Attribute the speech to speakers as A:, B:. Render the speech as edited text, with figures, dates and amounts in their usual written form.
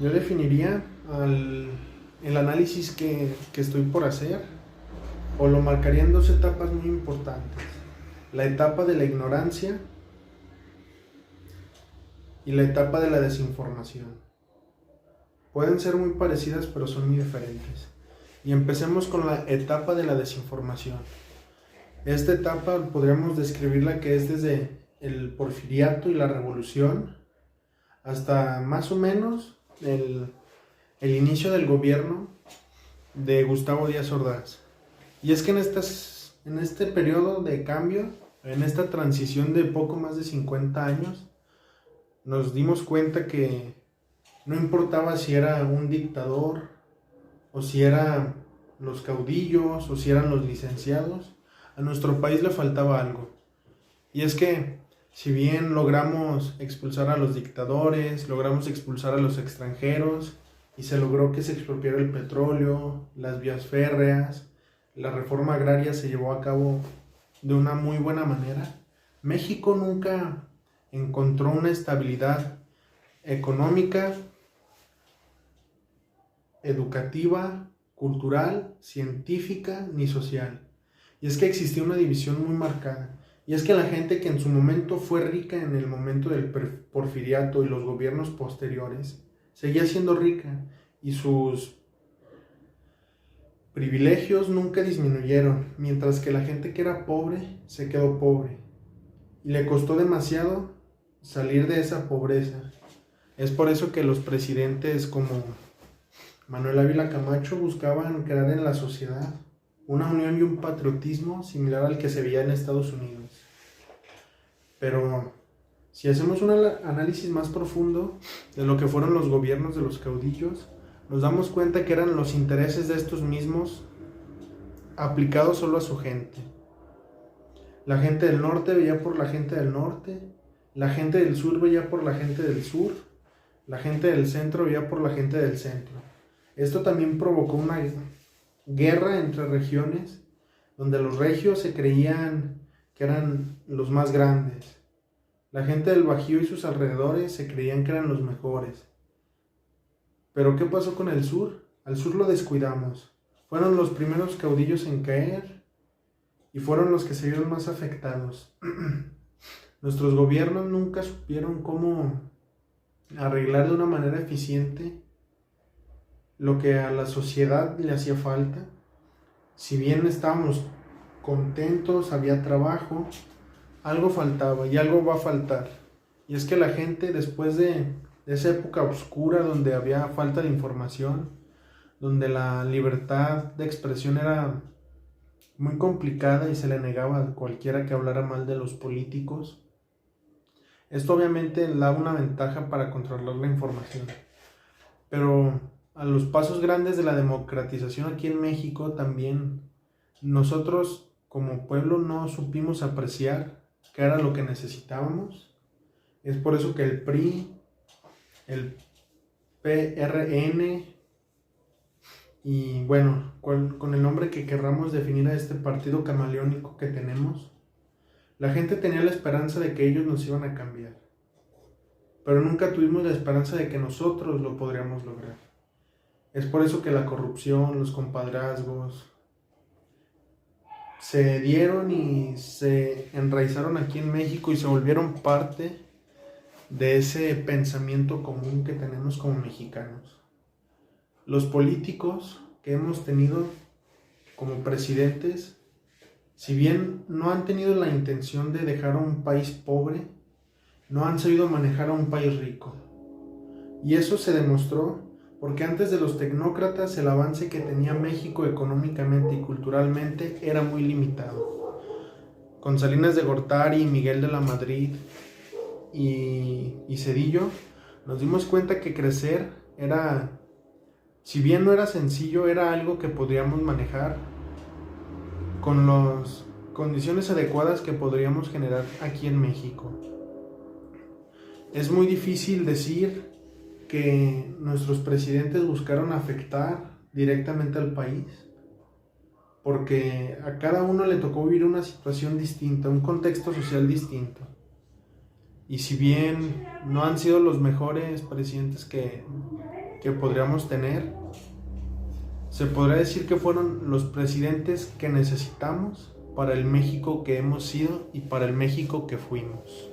A: Yo definiría el análisis que estoy por hacer, o lo marcaría en dos etapas muy importantes. La etapa de la ignorancia y la etapa de la desinformación. Pueden ser muy parecidas, pero son muy diferentes. Y empecemos con la etapa de la desinformación. Esta etapa podríamos describirla que es desde el porfiriato y la revolución hasta más o menos el inicio del gobierno de Gustavo Díaz Ordaz. Y es que en este periodo de cambio, en esta transición de poco más de 50 años, nos dimos cuenta que no importaba si era un dictador, o si eran los caudillos, o si eran los licenciados, a nuestro país le faltaba algo. Y es que, si bien logramos expulsar a los dictadores, logramos expulsar a los extranjeros, y se logró que se expropiara el petróleo, las vías férreas, la reforma agraria se llevó a cabo de una muy buena manera, México nunca encontró una estabilidad económica, educativa, cultural, científica ni social. Y es que existía una división muy marcada. Y es que la gente que en su momento fue rica en el momento del porfiriato y los gobiernos posteriores, seguía siendo rica y sus privilegios nunca disminuyeron, mientras que la gente que era pobre se quedó pobre. Y le costó demasiado salir de esa pobreza. Es por eso que los presidentes como Manuel Ávila Camacho buscaban crear en la sociedad una unión y un patriotismo similar al que se veía en Estados Unidos. Pero si hacemos un análisis más profundo de lo que fueron los gobiernos de los caudillos, nos damos cuenta que eran los intereses de estos mismos aplicados solo a su gente. La gente del norte veía por la gente del norte, la gente del sur veía por la gente del sur, la gente del centro veía por la gente del centro. Esto también provocó una guerra entre regiones, donde los regios se creían que eran los más grandes. La gente del Bajío y sus alrededores se creían que eran los mejores. Pero ¿qué pasó con el sur? Al sur lo descuidamos. Fueron los primeros caudillos en caer y fueron los que se vieron más afectados. Nuestros gobiernos nunca supieron cómo arreglar de una manera eficiente lo que a la sociedad le hacía falta. Si bien estábamos contentos, había trabajo, algo faltaba y algo va a faltar. Y es que la gente, después de esa época oscura donde había falta de información, donde la libertad de expresión era muy complicada y se le negaba a cualquiera que hablara mal de los políticos, esto obviamente da una ventaja para controlar la información. Pero a los pasos grandes de la democratización aquí en México también nosotros como pueblo no supimos apreciar qué era lo que necesitábamos. Es por eso que el PRI, el PRN y bueno, con el nombre que querramos definir a este partido camaleónico que tenemos, la gente tenía la esperanza de que ellos nos iban a cambiar, pero nunca tuvimos la esperanza de que nosotros lo podríamos lograr. Es por eso que la corrupción, los compadrazgos se dieron y se enraizaron aquí en México y se volvieron parte de ese pensamiento común que tenemos como mexicanos. Los políticos que hemos tenido como presidentes, si bien no han tenido la intención de dejar a un país pobre, no han sabido manejar a un país rico. Y eso se demostró porque antes de los tecnócratas el avance que tenía México económicamente y culturalmente era muy limitado. Con Salinas de Gortari, Miguel de la Madrid y Zedillo, nos dimos cuenta que crecer era, si bien no era sencillo, era algo que podríamos manejar con las condiciones adecuadas que podríamos generar aquí en México. Es muy difícil decir que nuestros presidentes buscaron afectar directamente al país, porque a cada uno le tocó vivir una situación distinta, un contexto social distinto. Y si bien no han sido los mejores presidentes que que podríamos tener, se podría decir que fueron los presidentes que necesitamos para el México que hemos sido y para el México que fuimos.